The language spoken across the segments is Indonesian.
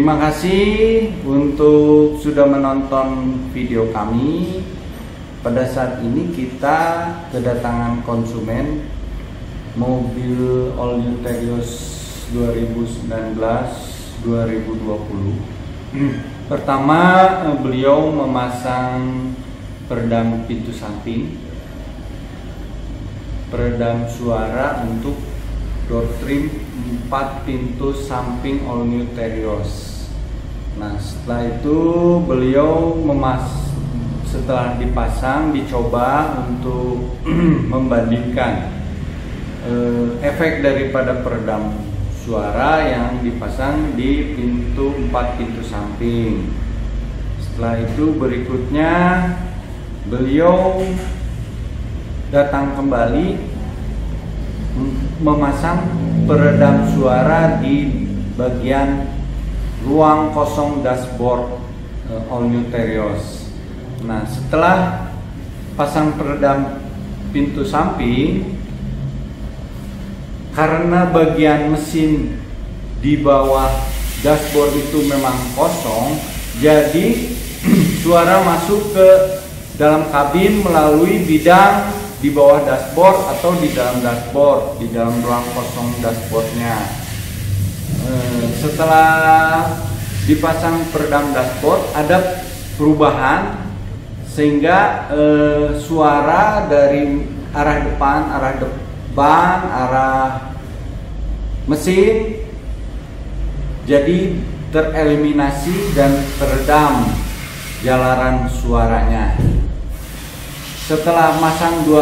Terima kasih untuk sudah menonton video kami. Pada saat ini kita kedatangan konsumen mobil All New Terios 2019-2020. Pertama, beliau memasang peredam pintu samping, peredam suara untuk door trim 4 pintu samping All New Terios. Nah, setelah itu beliau setelah dipasang, dicoba untuk membandingkan efek daripada peredam suara yang dipasang di 4 pintu samping. Setelah itu berikutnya beliau datang kembali memasang peredam suara di bagian ruang kosong dashboard All New Terios. Nah, setelah pasang peredam pintu samping, karena bagian mesin di bawah dashboard itu memang kosong, jadi suara masuk ke dalam kabin melalui bidang di bawah dashboard atau di dalam dashboard, di dalam ruang kosong dashboardnya. Setelah dipasang peredam dashboard, ada perubahan sehingga suara dari arah depan, arah mesin jadi tereliminasi dan teredam jalaran suaranya. Setelah masang 2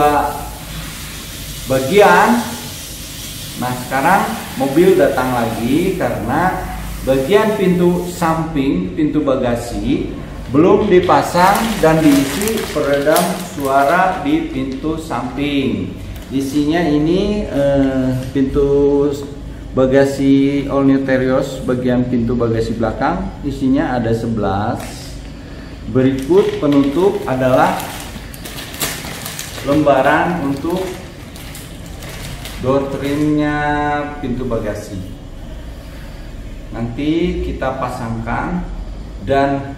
bagian, nah sekarang mobil datang lagi karena bagian pintu samping, pintu bagasi belum dipasang dan diisi peredam suara di pintu samping. Isinya ini pintu bagasi All New Terios, bagian pintu bagasi belakang isinya ada 11. Berikut penutup adalah lembaran untuk door trimnya pintu bagasi. Nanti kita pasangkan dan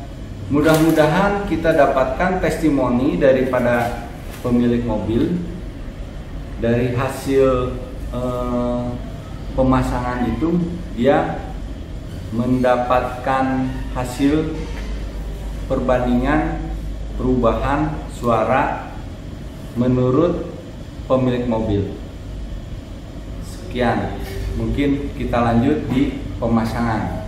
mudah-mudahan kita dapatkan testimoni daripada pemilik mobil dari hasil pemasangan itu. Dia mendapatkan hasil perbandingan perubahan suara menurut pemilik mobil. Sekian, mungkin kita lanjut di pemasangan.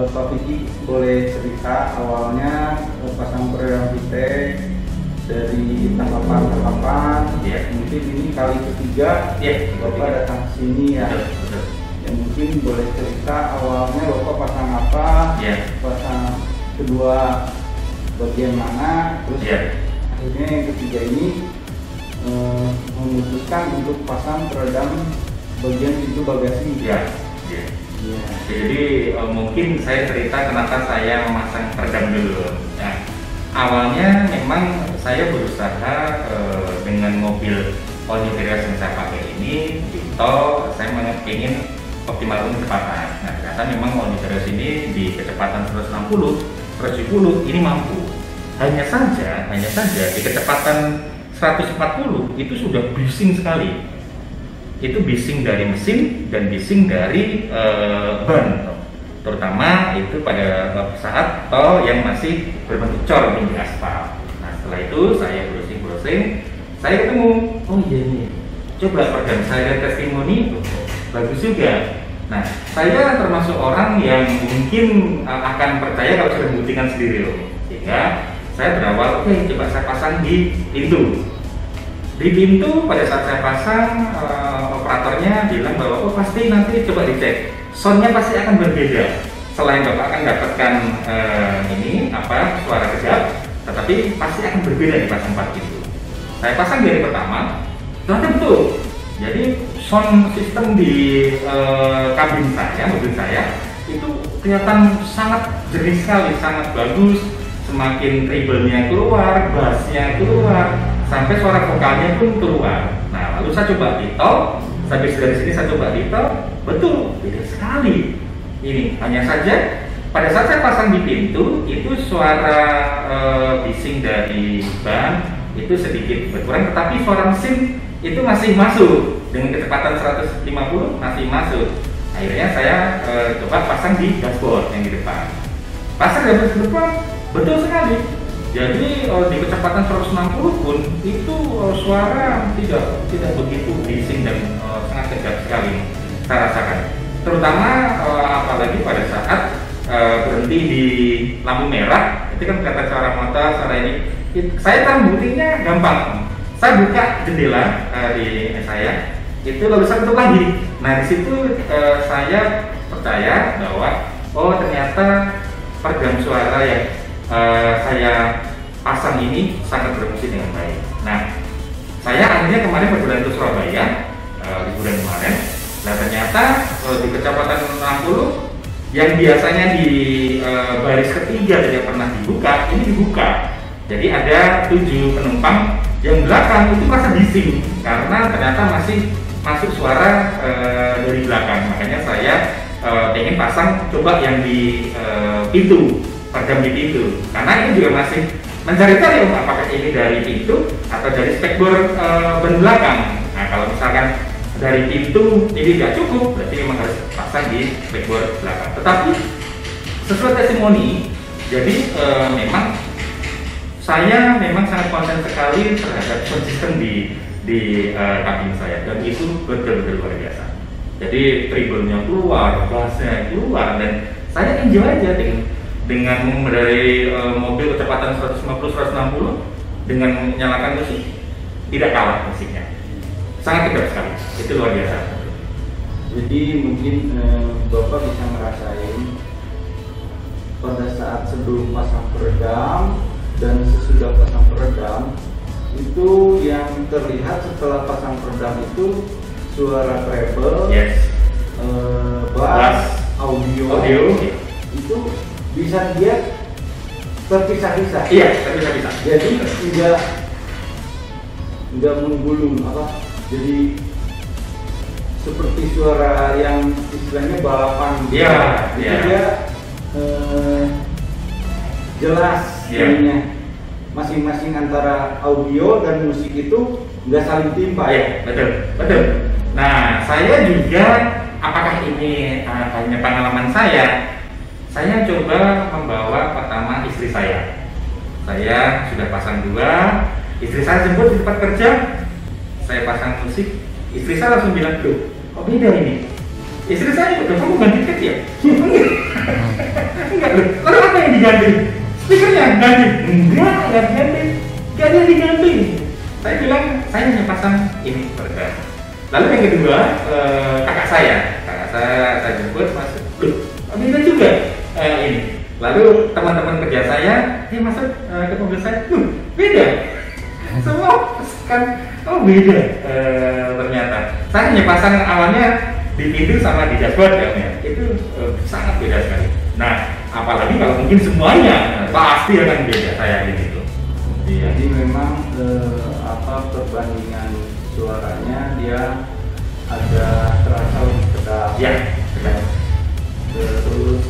Pak Vicky boleh cerita awalnya pasang peredam VTEC dari tahapan-tahapan. Mungkin ini kali ketiga Bapak datang ke sini ya. Ya mungkin boleh cerita awalnya Bapak pasang apa, pasang kedua bagian mana, terus akhirnya yang ketiga ini memutuskan untuk pasang peredam bagian pintu bagasi. Jadi mungkin saya cerita kenapa saya memasang peredam dulu. Nah, awalnya memang saya berusaha dengan mobil all new Terios yang saya pakai ini, saya ingin optimalkan kecepatan. Nah, ternyata memang all new Terios ini di kecepatan 160, 170 ini mampu. Hanya saja di kecepatan 140 itu sudah bising sekali. Itu bising dari mesin dan bising dari ban, terutama itu pada saat tol yang masih berbentuk cor di aspal. Nah, setelah itu saya browsing, saya ketemu, oh iya nih, coba peredam saya testimoni, bagus juga. Nah, saya termasuk orang yang mungkin akan percaya kalau sudah membuktikan sendiri loh, sehingga saya berawal, oke, coba saya pasang di pintu. Di pintu pada saat saya pasang, operatornya bilang bahwa oh pasti nanti coba dicek, soundnya pasti akan berbeda. Selain Bapak akan dapatkan suara kejap, tetapi pasti akan berbeda di pasang 4 pintu. Saya pasang di hari pertama, ternyata betul. Jadi sound system di kabin saya, mobil saya itu kelihatan sangat jernih sekali, sangat bagus. Semakin treble-nya keluar, bass-nya keluar, sampai suara vokalnya pun keluar. Nah, lalu saya coba di tol, sampai dari sini saya coba di tol, betul, beda sekali. Ini hanya saja pada saat saya pasang di pintu, itu suara bising dari ban itu sedikit berkurang, tetapi suara mesin itu masih masuk dengan kecepatan 150 masih masuk. Akhirnya saya coba pasang di dashboard yang di depan. Pasang di dashboard depan, betul sekali. Jadi di kecepatan 160 pun itu suara tidak begitu bising dan sangat kejap sekali saya rasakan. Terutama apalagi pada saat berhenti di lampu merah, itu kan kata suara motor, suara ini. Saya kan buktinya gampang. Saya buka jendela di saya, itu lalu saya tutup lagi. Nah di situ saya percaya bahwa oh ternyata peredam suara yang saya pasang ini sangat berfungsi dengan baik. Nah, saya akhirnya kemarin berjalan ke Surabaya, liburan kemarin. Nah ternyata di kecepatan 60 yang biasanya di baris ketiga tidak pernah dibuka, ini dibuka. Jadi ada 7 penumpang yang belakang itu merasa bising karena ternyata masih masuk suara dari belakang. Makanya saya ingin pasang coba yang di pintu, peredam di pintu, karena ini juga masih mencari-cari apakah ini dari pintu atau dari spekbor ban belakang. Nah kalau misalkan dari pintu ini tidak cukup, berarti memang harus pasang di spekbor belakang. Tetapi sesuai testimoni, jadi memang saya memang sangat konsen sekali terhadap konsisten di kabin saya, dan itu betul-betul luar biasa. Jadi treble-nya keluar, bass-nya keluar, dan saya enjoy aja dengan dari mobil kecepatan 150-160 dengan menyalakan musik, tidak kalah musiknya, sangat kejap sekali, itu luar biasa. Jadi mungkin Bapak bisa ngerasain pada saat sebelum pasang peredam dan sesudah pasang peredam, itu yang terlihat setelah pasang peredam itu suara treble, bass, audio itu bisa dia terpisah-pisah. Iya, terpisah-pisah. Jadi tidak menggulung jadi seperti suara yang istilahnya balapan. Iya. Dia jelas ininya. Masing-masing antara audio dan musik itu nggak saling timpa. Iya, betul. Nah, saya juga, apakah ini hanya pengalaman saya coba membawa pertama istri saya. Saya sudah pasang 2, istri saya jemput di tempat kerja, saya pasang musik, istri saya langsung bilang, tuh, kok beda ini? Istri saya udah, kamu ganti tiket ya? Enggak loh, lalu apa yang diganti? Speakernya ganti? Enggak diganti, enggak ada yang diganti. Saya bilang, saya hanya pasang ini peredam. Lalu yang kedua, kakak saya jemput masuk, loh, beda juga ini. Lalu teman-teman kerja saya, masuk ke mobil saya, beda. Semua kan, oh beda ternyata. Saya hanya pasang awalnya di pintu sama di dashboard ya, itu sangat beda sekali. Nah, apalagi kalau mungkin semuanya pasti akan beda saya ini tuh. Jadi memang perbandingan suaranya dia ada terasa lebih kedap. Ya, kedap. Terus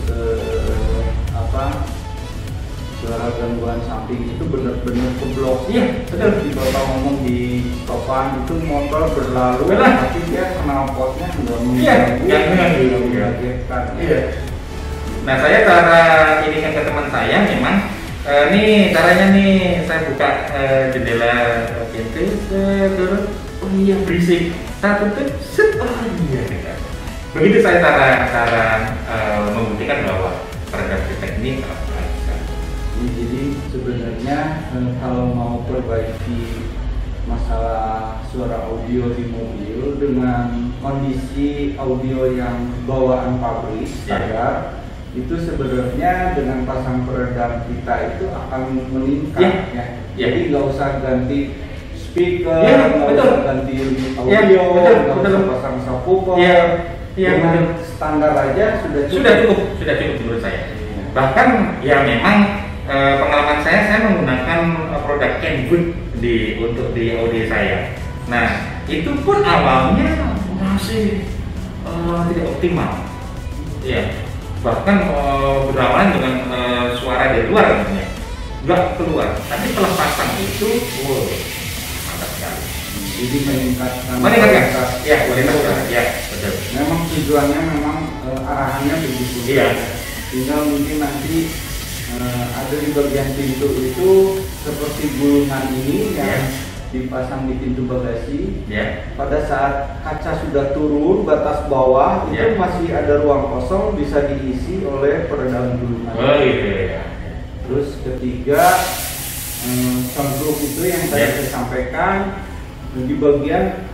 suara gangguan samping itu benar-benar keblok. Iya, betul. Di bapak ngomong di stopan itu motor berlalu, tapi dia knalpotnya nggak mengganggu, mengagetkan. Iya. Nah, saya cara ini ke teman saya memang nih caranya nih, saya buka jendela pintu, terus oh iya berisik, saya tutup, oh iya. Begitu saya cara membuktikan bahwa peredam teknik. Jadi sebenarnya kalau mau perbaiki masalah suara audio di mobil dengan kondisi audio yang bawaan pabrik standar, itu sebenarnya dengan pasang peredam kita itu akan meningkat ya. Jadi nggak usah ganti speaker, nggak usah ganti audio, nggak usah pasang subwoofer. Dengan standar aja sudah cukup menurut saya. Bahkan ya memang pengalaman saya menggunakan produk Kenwood untuk di audio saya. Nah, itu pun awalnya masih tidak optimal. Ya, bahkan berawalan dengan suara dari luar namanya, nggak keluar. Tapi setelah pasang itu, mantap sekali. Jadi meningkatkan. Ya, betul. Memang tujuannya arahannya begitu. Iya. Tinggal mungkin nanti ada di bagian pintu itu seperti gulungan ini yang dipasang di pintu bagasi. Pada saat kaca sudah turun batas bawah itu masih ada ruang kosong, bisa diisi oleh peredam gulungan. Terus ketiga, sunroof itu yang tadi saya sampaikan di bagian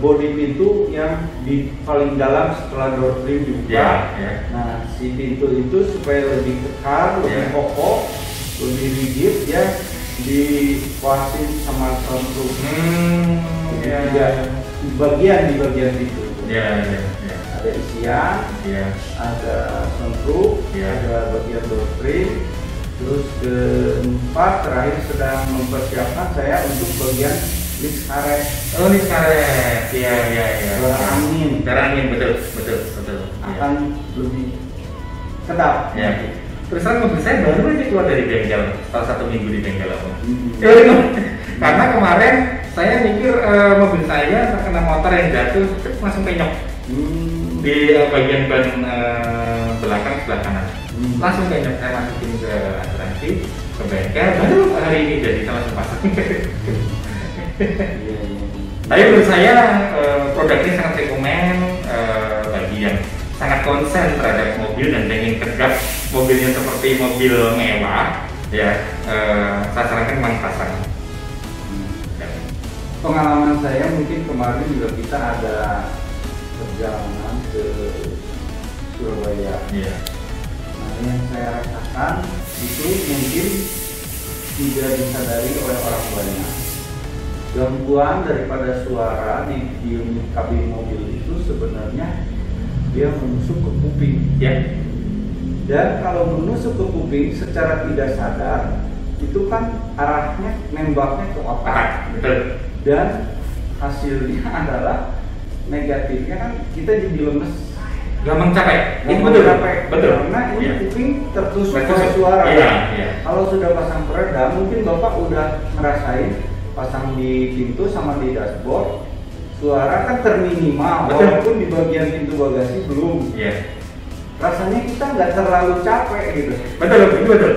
bodi pintu yang di paling dalam setelah door trim dibuka. Nah, si pintu itu supaya lebih kekar, lebih kokoh, lebih rigid ya, dipuasin sama sunroof. Di bagian pintu. Ada isian, ada sunroof, ada bagian door trim. Terus keempat terakhir sedang mempersiapkan saya untuk bagian lift karet. Lift karet, iya. Suara angin, betul. Akan lebih kedap. Terus terang mobil saya baru aja keluar dari bengkel setelah 1 minggu di bengkel aku. Karena kemarin saya mikir mobil saya terkena motor yang jatuh, langsung penyok di bagian ban belakang sebelah kanan. Langsung penyok, saya masukin ke asuransi, ke bengkel, baru hari ini jadi langsung pasang. Tapi menurut saya produk ini sangat rekomen bagi yang sangat konsen terhadap mobil dan ingin tegak mobilnya seperti mobil mewah. Saya sarankan memang pasang. Pengalaman saya mungkin kemarin juga kita ada perjalanan ke Surabaya. Nah, yang saya rasakan itu mungkin tidak disadari oleh orang banyak. Gangguan daripada suara di unit kabin mobil itu sebenarnya dia menusuk ke kuping. Dan kalau menusuk ke kuping secara tidak sadar itu kan arahnya nembaknya ke otak. Dan hasilnya adalah negatifnya kan kita jadi lemes, gampang capek. Betul. Karena ini kuping tertusuk oleh suara. Kalau sudah pasang peredam mungkin Bapak udah ngerasain pasang di pintu sama di dashboard, suara kan terminimal, walaupun di bagian pintu bagasi belum. Rasanya kita nggak terlalu capek gitu. Betul.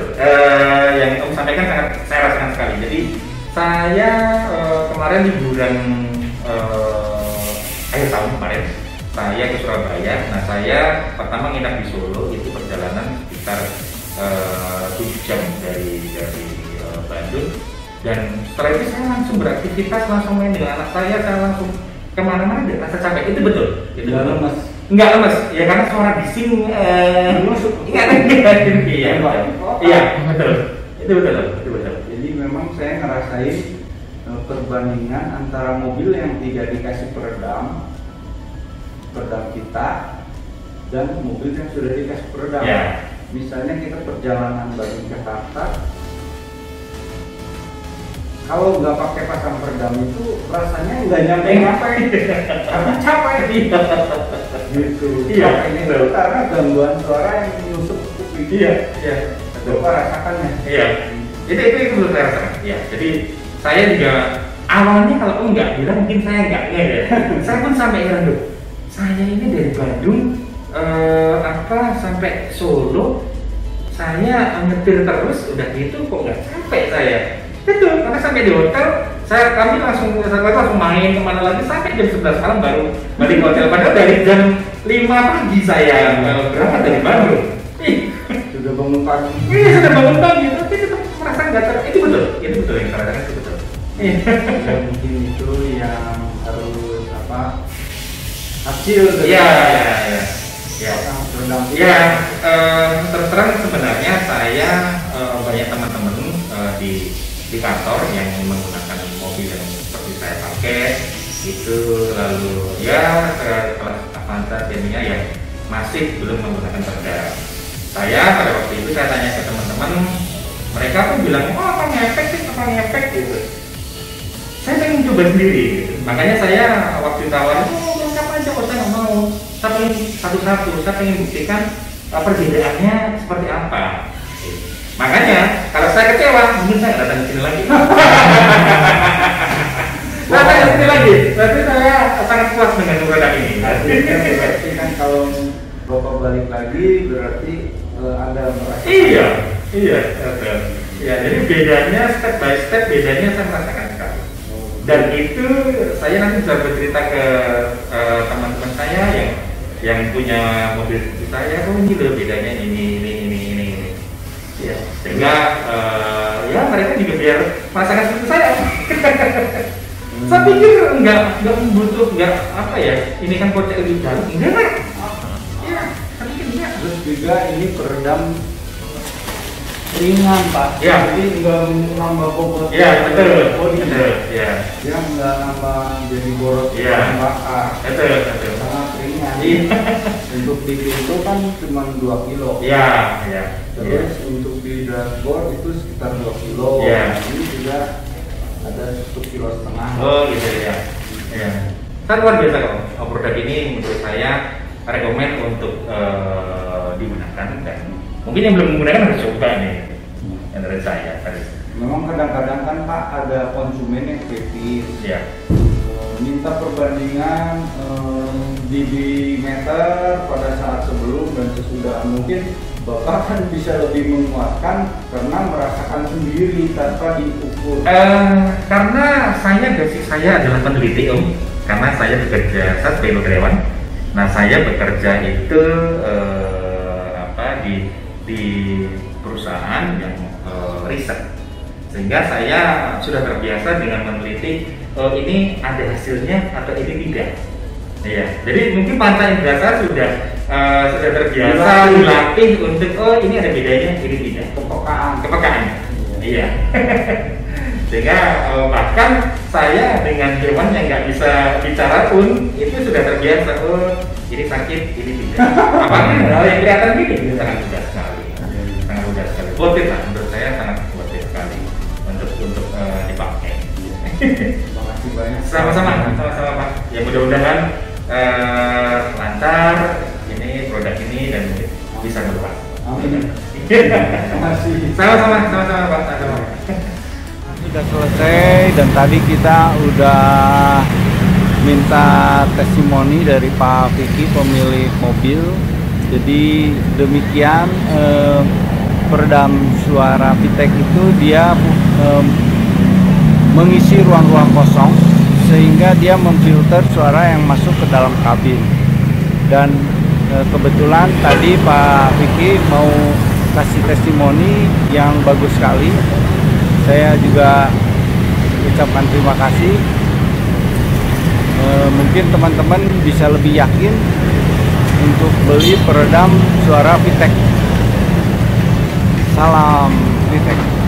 Yang Om sampaikan sangat saya rasakan sekali. Jadi saya kemarin liburan akhir tahun kemarin, saya ke Surabaya. Nah, saya pertama nginap di Solo, itu perjalanan sekitar 7 jam dari Bandung. Dan setelah itu saya langsung beraktivitas, langsung main dengan anak saya langsung kemana-mana dan rasa capek. Itu betul. Itu Nggak betul. lemes. Nggak lemes, ya karena suara bising nggak ada. Iya, betul. Itu betul. Jadi memang saya ngerasain perbandingan antara mobil yang tidak dikasih peredam kita dan mobil yang sudah dikasih peredam. Ya. Misalnya kita perjalanan Bandung Jakarta, kalau nggak pakai pasang peredam itu rasanya nggak nyampe karena capek gitu. Iya, Capeknya itu karena gangguan suara yang menyusup ke kuping. Iya. Coba rasakannya. Iya. Itu menurut saya rasakan. Iya. Jadi saya juga awalnya kalau nggak bilang mungkin saya nggak ya. Saya pun sampai heran loh. Saya ini dari Bandung sampai Solo, saya nyetir terus, udah gitu kok nggak capek saya. Betul, karena sampai di hotel, kami langsung main kemana lagi sampai jam 11 malam baru balik ke hotel. Padahal dari jam 5 pagi saya berangkat dari Bandung. Sudah bangun pagi. Iya, sudah bangun pagi, tapi tetap merasa nggak itu betul yang saya rasakan itu betul. Ya, mungkin itu yang harus hasil dari Ya. peredam. Ya, terus terang sebenarnya saya banyak teman-teman di kantor yang menggunakan mobil yang seperti saya pakai itu, lalu ya kelas Avanza Xenia yang masih belum menggunakan peredam. Saya pada waktu itu saya tanya ke teman-teman, mereka pun bilang, oh apa ngefek gitu. Saya pengen coba sendiri gitu. Makanya saya waktu tawarin, lengkap aja kok, saya nggak mau. Saya pengen satu-satu, saya pengen buktikan perbedaannya seperti apa. Makanya kalau saya kecewa, mungkin saya datang ke sini lagi. Datang ke sini lagi, berarti saya sangat puas dengan produk ini. Berarti kan kalau Bapak balik lagi berarti Anda merasa. Iya. Ya, jadi bedanya step by step, bedanya saya merasakan sekali. Dan itu saya nanti bisa bercerita ke teman-teman saya yang punya mobil seperti saya, oh ini loh bedanya ini. Ya, sehingga ya mereka juga biar merasakan seperti saya. Saya pikir nggak butuh, ini kan kocek lebih dalam, enggak. Ya, saya pikir enggak. Terus juga ini peredam ringan Pak. Ya. Jadi nggak nambah bobot. Ya, betul. Ya. Dia nggak nambah jadi boros Ya. bakar. Betul. Sangat ringan. Iya. Untuk di pintu kan cuma 2 kilo. Ya. Terus untuk di dashboard itu sekitar 2 kilo. Ya. Ini juga ada 1,5 kilo. Oh gitu ya. Saya luar biasa kok. Produk ini menurut saya rekomend untuk digunakan, dan mungkin yang belum menggunakan harus coba nih. Menurut saya harus. Memang kadang-kadang kan Pak ada konsumen yang kritis. Ya. Minta perbandingan dB meter pada saat sebelum dan sesudah. Mungkin Bapak kan bisa lebih menguatkan karena merasakan sendiri tanpa diukur. Karena basic saya adalah peneliti Om. Karena saya bekerja, saya sebagai karyawan. Nah, saya bekerja itu di perusahaan yang riset, sehingga saya sudah terbiasa dengan meneliti ini ada hasilnya atau ini tidak. Iya, jadi mungkin panca indera saya sudah terbiasa dilatih untuk ini ada bedanya, ini tidak. Kepekaan. Iya. Sehingga bahkan saya dengan hewan yang nggak bisa bicara pun itu sudah terbiasa. Ini sakit, ini tidak. Apalagi hal yang kelihatan gini, sangat mudah sekali. Sangat mudah sekali. Worth it lah, menurut saya sangat worth it sekali untuk dipakai. Terima kasih banyak. Sama-sama Pak. Ya mudah-mudahan lancar ini produk ini dan bisa berubah. Amin. Terima kasih. Sama-sama Pak. Sudah selesai dan tadi kita udah minta testimoni dari Pak Vicky, pemilik mobil. Jadi demikian peredam suara VTEC itu dia mengisi ruang-ruang kosong sehingga dia memfilter suara yang masuk ke dalam kabin. Dan kebetulan tadi Pak Vicky mau kasih testimoni yang bagus sekali. Saya juga ucapkan terima kasih. Mungkin teman-teman bisa lebih yakin untuk beli peredam suara VTech. Salam VTech.